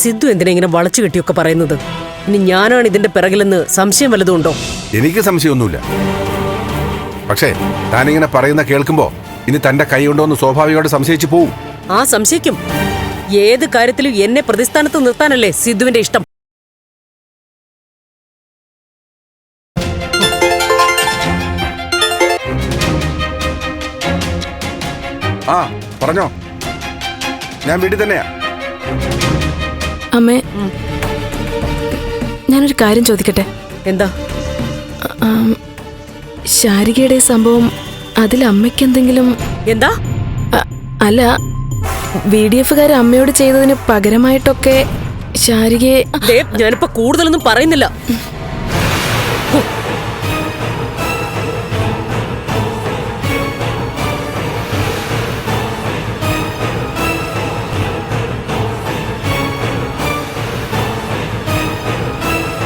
സിദ്ധു എന്തിനാ ഇങ്ങനെ വളച്ചു കെട്ടിയൊക്കെ പറയുന്നത്? ഇനി ഞാനാണ് ഇതിന്റെ പിറകിലെന്ന് സംശയം വല്ലതും ഉണ്ടോ? എനിക്ക് സംശയമൊന്നുമില്ല. പക്ഷേ താനിങ്ങനെ പറയുന്ന കേൾക്കുമ്പോ ഇനി തന്റെ കൈ ഉണ്ടോന്ന് സ്വാഭാവികമായിട്ട് സംശയിച്ചു പോവും. ആ സംശയിക്കും. ഏത് കാര്യത്തിലും എന്നെ പ്രതിസ്ഥാനത്ത് നിർത്താനല്ലേ സിദ്ധുവിന്റെ ഇഷ്ടം. ആ പറഞ്ഞോ, ഞാൻ വീട്ടിൽ തന്നെയാ. അമ്മേ, ഞാനൊരു കാര്യം ചോദിക്കട്ടെ? എന്താ? ശാരികയുടെ സംഭവം, അതിൽ അമ്മയ്ക്ക് എന്തെങ്കിലും? എന്താ? അല്ല, VDF-കാർ അമ്മയോട് ചെയ്തതിന് പകരമായിട്ടൊക്കെ ശാരികയെ... ഞാനിപ്പോ കൂടുതലൊന്നും പറയുന്നില്ല.